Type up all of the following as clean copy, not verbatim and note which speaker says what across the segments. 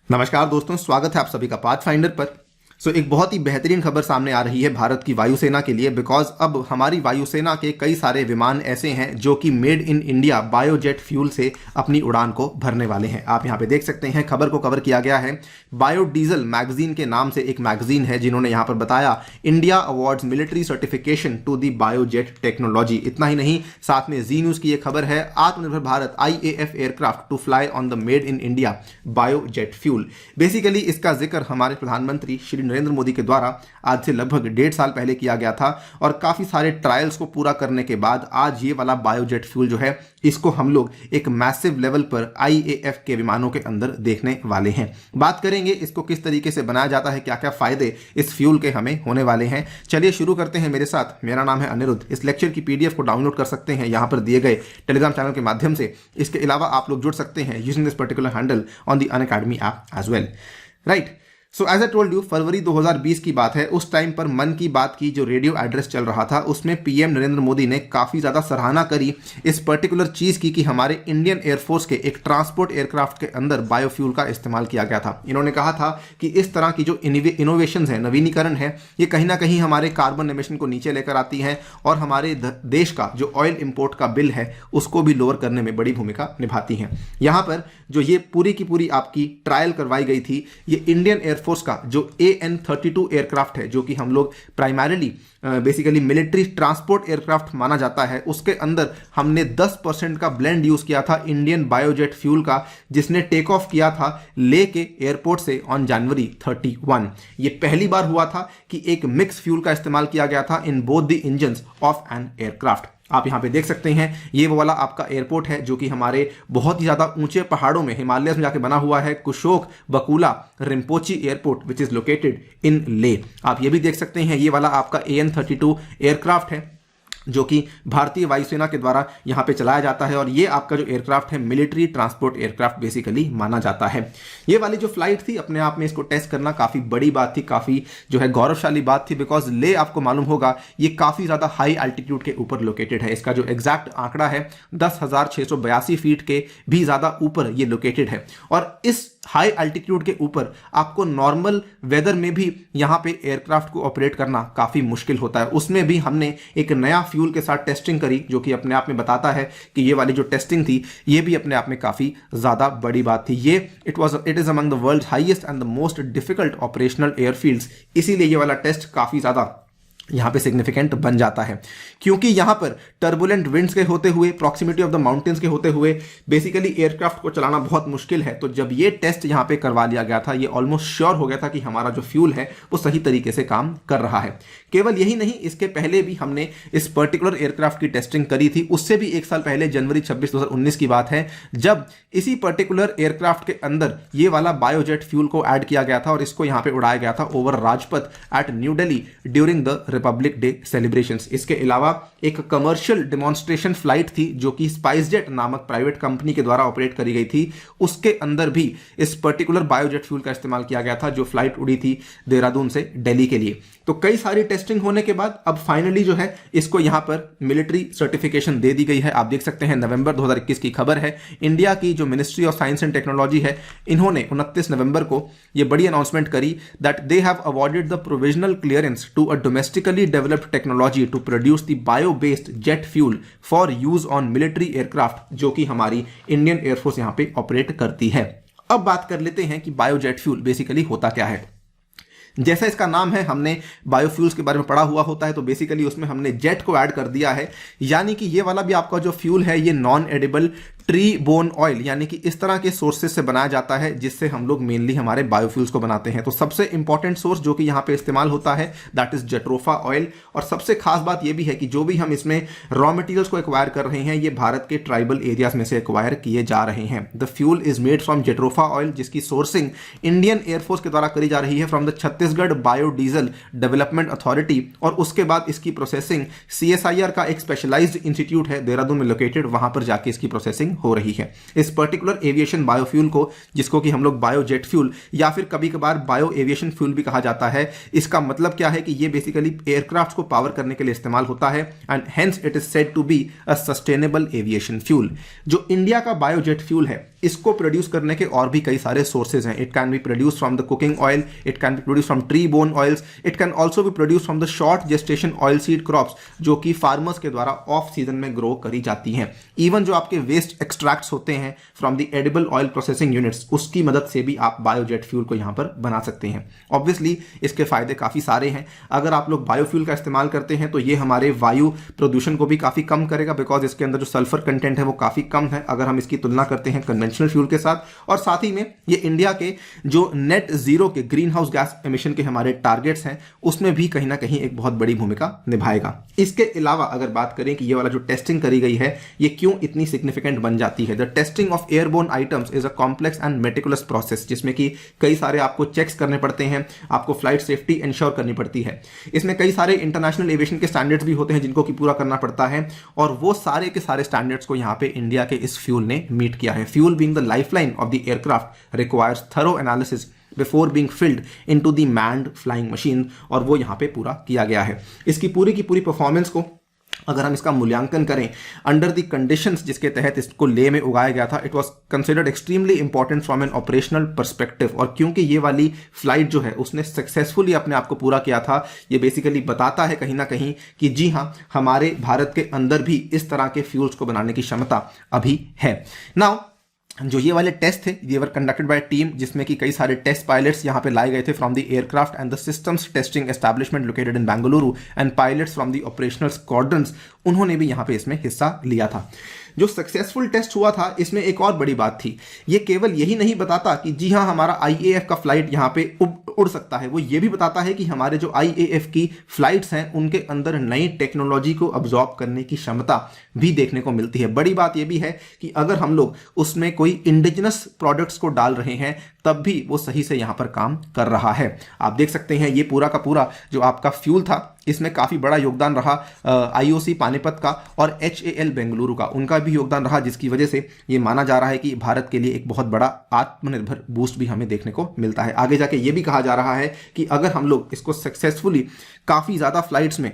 Speaker 1: नमस्कार दोस्तों, स्वागत है आप सभी का पाथफाइंडर पर। एक बहुत ही बेहतरीन खबर सामने आ रही है भारत की वायुसेना के लिए, बिकॉज अब हमारी वायुसेना के कई सारे विमान ऐसे हैं जो कि made in India biojet fuel से अपनी उड़ान को भरने वाले हैं। आप यहाँ पे देख सकते हैं खबर को कवर किया गया है बायोडीजल मैगजीन के नाम से, एक मैगजीन है जिन्होंने यहाँ पर बताया India awards military certification to the biojet technology. इतना ही नहीं, साथ में जी न्यूज की यह खबर है Atmanirbhar Bharat IAF aircraft to fly on the made in India biojet fuel. Basically इसका जिक्र हमारे प्रधानमंत्री श्री नरेंद्र मोदी के द्वारा आज से लगभग 1.5 साल पहले किया गया था और काफी सारे ट्रायल्स को पूरा करने के बाद आज ये वाला बायोजेट फ्यूल जो है इसको हम लोग एक मैसिव लेवल पर IAF के विमानों के अंदर देखने वाले हैं। बात करेंगे इसको किस तरीके से बनाया जाता है, क्या क्या फायदे इस फ्यूल के हमें होने वाले हैं। चलिए शुरू करते हैं मेरे साथ। मेरा नाम है अनिरुद्ध। इस लेक्चर की PDF को डाउनलोड कर सकते हैं यहाँ पर दिए गए टेलीग्राम चैनल के माध्यम से। इसके अलावा आप लोग जुड़ सकते हैं using this particular handle on the Unacademy app as well, right. So as I told you, फरवरी 2020 की बात है। उस टाइम पर मन की बात की जो रेडियो एड्रेस चल रहा था उसमें PM नरेंद्र मोदी ने काफ़ी ज़्यादा सराहना करी इस पर्टिकुलर चीज़ की कि हमारे इंडियन एयरफोर्स के एक ट्रांसपोर्ट एयरक्राफ्ट के अंदर बायोफ्यूल का इस्तेमाल किया गया था। इन्होंने कहा था कि इस तरह की जो इनोवेशन है, नवीनीकरण है, ये कहीं ना कहीं हमारे कार्बन एमिशन को नीचे लेकर आती हैं और हमारे देश का जो ऑयल इम्पोर्ट का बिल है उसको भी लोअर करने में बड़ी भूमिका निभाती हैं। यहाँ पर जो ये पूरी की पूरी आपकी ट्रायल करवाई गई थी, ये इंडियन एयरफोर्स का जो AN-32 एयरक्राफ्ट है, जो कि हम लोग primarily basically military transport aircraft माना जाता है, उसके अंदर हमने 10% का ब्लेंड यूज किया था इंडियन बायोजेट फ्यूल का, जिसने टेक ऑफ किया था ले के एयरपोर्ट से ऑन जनवरी 31। ये पहली बार हुआ था कि एक मिक्स फ्यूल का इस्तेमाल किया गया था in both the engines of an aircraft. आप यहाँ पे देख सकते हैं ये वो वाला आपका एयरपोर्ट है जो कि हमारे बहुत ही ज़्यादा ऊंचे पहाड़ों में, हिमालयस में जाके बना हुआ है, Kushok Bakula Rimpochee airport which is located in Leh. आप ये भी देख सकते हैं ये वाला आपका AN-32 एयरक्राफ्ट है जो कि भारतीय वायुसेना के द्वारा यहाँ पे चलाया जाता है और ये आपका जो एयरक्राफ्ट है मिलिट्री ट्रांसपोर्ट एयरक्राफ्ट बेसिकली माना जाता है। ये वाली जो फ्लाइट थी अपने आप में इसको टेस्ट करना काफ़ी बड़ी बात थी, काफ़ी जो है गौरवशाली बात थी, बिकॉज ले आपको मालूम होगा ये काफ़ी ज़्यादा हाई एल्टीट्यूड के ऊपर लोकेटेड है। इसका जो एग्जैक्ट आंकड़ा है 10,682 फीट के भी ज़्यादा ऊपर ये लोकेटेड है और इस हाई एल्टीट्यूड के ऊपर आपको नॉर्मल वेदर में भी यहाँ पे एयरक्राफ्ट को ऑपरेट करना काफ़ी मुश्किल होता है। उसमें भी हमने एक नया फ्यूल के साथ टेस्टिंग करी जो कि अपने आप में बताता है कि ये वाली जो टेस्टिंग थी ये भी अपने आप में काफ़ी ज़्यादा बड़ी बात थी। ये it is among the world highest and the most difficult operational airfields, इसीलिए ये वाला टेस्ट काफ़ी ज़्यादा यहाँ पे सिग्निफिकेंट बन जाता है, क्योंकि यहाँ पर टर्बुलेंट विंड्स के होते हुए, प्रॉक्सिमिटी ऑफ द माउंटेन्स के होते हुए बेसिकली एयरक्राफ्ट को चलाना बहुत मुश्किल है। तो जब ये टेस्ट यहाँ पे करवा लिया गया था, ये ऑलमोस्ट श्योर हो गया था कि हमारा जो फ्यूल है वो सही तरीके से काम कर रहा है। केवल यही नहीं, इसके पहले भी हमने इस पर्टिकुलर एयरक्राफ्ट की टेस्टिंग करी थी, उससे भी 1 साल पहले जनवरी 26, 2019 की बात है, जब इसी पर्टिकुलर एयरक्राफ्ट के अंदर ये वाला बायोजेट फ्यूल को ऐड किया गया था और इसको यहाँ पे उड़ाया गया था over Rajpath at New Delhi during the republic day celebrations. इसके अलावा एक कमर्शियल डेमोन्स्ट्रेशन फ्लाइट थी जो कि स्पाइसजेट नामक प्राइवेट कंपनी के द्वारा ऑपरेट करी गई थी, उसके अंदर भी इस पर्टिकुलर बायोजेट फ्यूल का इस्तेमाल किया गया था, जो फ्लाइट उड़ी थी देहरादून से दिल्ली के लिए। तो कई सारी टेस्टिंग होने के बाद अब फाइनली जो है इसको यहां पर मिलिट्री सर्टिफिकेशन दे दी गई है। आप देख सकते हैं नवंबर 2021 की खबर है। इंडिया की जो ministry of science and technology है, इन्होंने 29 नवंबर को ये बड़ी अनाउंसमेंट करी that they have awarded the provisional clearance to a domestically developed technology to produce the bio based jet fuel for use on military aircraft, जो कि हमारी इंडियन एयरफोर्स यहां पे ऑपरेट करती है। अब बात कर लेते हैं कि बायोजेट फ्यूल बेसिकली होता क्या है। जैसा इसका नाम है, हमने बायोफ्यूल्स के बारे में पढ़ा हुआ होता है, तो बेसिकली उसमें हमने जेट को ऐड कर दिया है, यानी कि ये वाला भी आपका जो फ्यूल है ये non edible tree bone oil यानी कि इस तरह के सोर्सेज से बनाया जाता है जिससे हम लोग मेनली हमारे बायोफ्यूल्स को बनाते हैं। तो सबसे इंपॉर्टेंट सोर्स जो कि यहाँ पे इस्तेमाल होता है दैट इज जेट्रोफा ऑयल। और सबसे खास बात ये भी है कि जो भी हम इसमें रॉ मटेरियल्स को एक्वायर कर रहे हैं ये भारत के ट्राइबल एरियाज में से एक्वायर किए जा रहे हैं। The fuel is made from jatropha oil, जिसकी सोर्सिंग इंडियन एयरफोर्स के द्वारा करी जा रही है from the Chhattisgarh biodiesel development authority, और उसके बाद इसकी प्रोसेसिंग CSIR का एक स्पेशलाइज्ड इंस्टीट्यूट है देहरादून में लोकेटेड, वहां पर जाके इसकी प्रोसेसिंग हो रही है। इस पर्टिकुलर एविएशन बायोफ्यूल को, जिसको कि हम लोग बायोजेट फ्यूल या फिर कभी कभार बायो एविएशन फ्यूल भी कहा जाता है, इसका मतलब क्या है कि ये बेसिकली एयरक्राफ्ट को पावर करने के लिए इस्तेमाल होता है and hence it is said to be a sustainable aviation fuel. जो इंडिया का बायोजेट फ्यूल है इसको प्रोड्यूस करने के और भी कई सारे सोर्सेज हैं। It can be produce from the cooking oil, it can be produce from tree bone oils, it can also be produce from the short gestation oil seed crops जो कि फार्मर्स के द्वारा ऑफ सीजन में grow करी जाती हैं। Even जो आपके वेस्ट एक्सट्रैक्ट्स होते हैं from the edible oil processing units, उसकी मदद से भी आप बायोजेट फ्यूल को यहाँ पर बना सकते हैं। ऑब्वियसली इसके फायदे काफ़ी सारे हैं। अगर आप लोग बायोफ्यूल का इस्तेमाल करते हैं तो ये हमारे वायु प्रदूषण को भी काफ़ी कम करेगा, बिकॉज इसके अंदर जो सल्फर कंटेंट है वो काफ़ी कम है अगर हम इसकी तुलना करते हैं कन्वेंशनल फ्यूल के साथ। और साथ ही में ये इंडिया के जो नेट जीरो के ग्रीन हाउस गैस एमिशन के हमारे टारगेट्स हैं उसमें भी कहीं ना कहीं एक बहुत बड़ी भूमिका निभाएगा। इसके अलावा अगर बात करें कि ये वाला जो टेस्टिंग करी गई है ये क्यों इतनी सिग्निफिकेंट बन जाती है, the testing of airborne items is a complex and meticulous process, जिसमें कि कई सारे आपको चेक्स करने पड़ते हैं, आपको फ्लाइट सेफ्टी इंश्योर करनी पड़ती है। इसमें कई सारे इंटरनेशनल एविएशन के स्टैंडर्ड्स भी होते हैं जिनको कि पूरा करना पड़ता है, और वो सारे के सारे स्टैंडर्ड्स को यहाँ पे इंडिया के इस फ्यूल ने मीट किया है। Fuel being the lifeline of the aircraft requires thorough analysis before being field into the manned flying machine, और वो यहाँ पे पूरा किया गया है। इसकी पूरी की पूरी परफॉर्मेंस को अगर हम इसका मूल्यांकन करें अंडर द कंडीशंस जिसके तहत इसको ले में उगाया गया था, it was considered extremely important from N operational perspective. और क्योंकि ये वाली फ्लाइट जो है उसने सक्सेसफुली अपने आप को पूरा किया था, ये बेसिकली बताता है कहीं ना कहीं कि जी हाँ, हमारे भारत के अंदर भी इस तरह के फ्यूल्स को बनाने की क्षमता अभी है। नाउ जो ये वाले टेस्ट थे ये वर कंडक्टेड बाय टीम, जिसमें कि कई सारे टेस्ट पायलट्स यहाँ पे लाए गए थे from the aircraft and the systems testing establishment located in Bengaluru, and pilots from the operational squadrons, उन्होंने भी यहाँ पे इसमें हिस्सा लिया था। जो सक्सेसफुल टेस्ट हुआ था इसमें एक और बड़ी बात थी, ये केवल यही नहीं बताता कि जी हाँ हमारा IAF का फ्लाइट यहाँ पे उड़ सकता है, वो ये भी बताता है कि हमारे जो IAF की फ्लाइट्स हैं उनके अंदर नई टेक्नोलॉजी को अब्जॉर्ब करने की क्षमता भी देखने को मिलती है। बड़ी बात ये भी है कि अगर हम लोग उसमें कोई इंडिजिनस प्रोडक्ट्स को डाल रहे हैं तब भी वो सही से यहाँ पर काम कर रहा है। आप देख सकते हैं ये पूरा का पूरा जो आपका फ्यूल था इसमें काफ़ी बड़ा योगदान रहा IOC पानीपत का और HAL बेंगलुरु का, उनका भी योगदान रहा, जिसकी वजह से ये माना जा रहा है कि भारत के लिए एक बहुत बड़ा आत्मनिर्भर बूस्ट भी हमें देखने को मिलता है। आगे जाके ये भी कहा जा रहा है कि अगर हम लोग इसको सक्सेसफुली काफ़ी ज़्यादा फ्लाइट्स में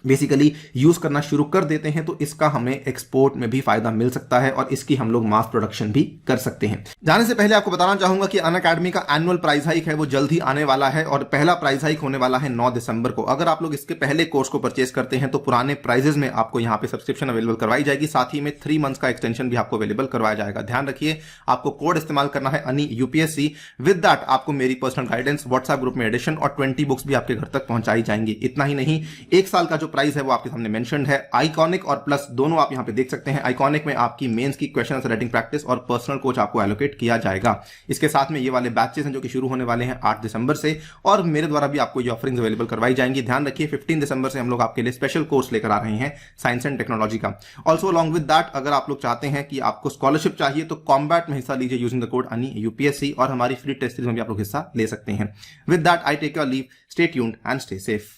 Speaker 1: बेसिकली यूज करना शुरू कर देते हैं तो इसका हमें एक्सपोर्ट में भी फायदा मिल सकता है और इसकी हम लोग मास प्रोडक्शन भी कर सकते हैं। जाने से पहले आपको बताना चाहूंगा कि अनअकैडमी का एनुअल प्राइस हाइक है वो जल्द ही आने वाला है, और पहला प्राइस हाइक होने वाला है 9 दिसंबर को। अगर आप लोग इसके पहले कोर्स को परचेस करते हैं तो पुराने प्राइजेस में आपको यहाँ पे सब्सक्रिप्शन अवेलेबल करवाई जाएगी, साथ ही में 3 मंथ्स का एक्सटेंशन भी आपको अवेलेबल करवाया जाएगा। ध्यान रखिए आपको कोड इस्तेमाल करना है ANIUPSC। विद दैट आपको मेरी पर्सनल गाइडेंस, व्हाट्सएप ग्रुप में एडिशन और 20 बुक्स भी आपके घर तक पहुंचाई जाएंगी। इतना ही नहीं, 1 साल का जो प्राइस है वो आपके सामने मेंशन्ड है। आइकॉनिक और प्लस दोनों आप यहां पे देख सकते हैं। आइकॉनिक में आपकी मेंस की क्वेश्चन आंसर राइटिंग प्रैक्टिस और पर्सनल कोच आपको एलोकेट किया जाएगा। इसके साथ में ये वाले बैचेस हैं जो कि शुरू होने वाले हैं 8 दिसंबर से, और मेरे द्वारा भी आपको ये ऑफरिंग्स अवेलेबल करवाई जाएंगी। ध्यान रखिए 15 दिसंबर से हम लोग आपके लिए स्पेशल कोर्स लेकर आ रहे हैं साइंस एंड टेक्नोलॉजी का। ऑल्सो अलॉन्ग विद दैट अगर आप लोग चाहते हैं कि आपको स्कॉलरशिप चाहिए तो कॉम्बैट में हिस्सा लीजिए यूजिंग द कोड ANIUPSC, और हमारी फ्री टेस्ट सीरीज में भी आप लोग हिस्सा ले सकते हैं। With that I take your leave, stay tuned and stay safe.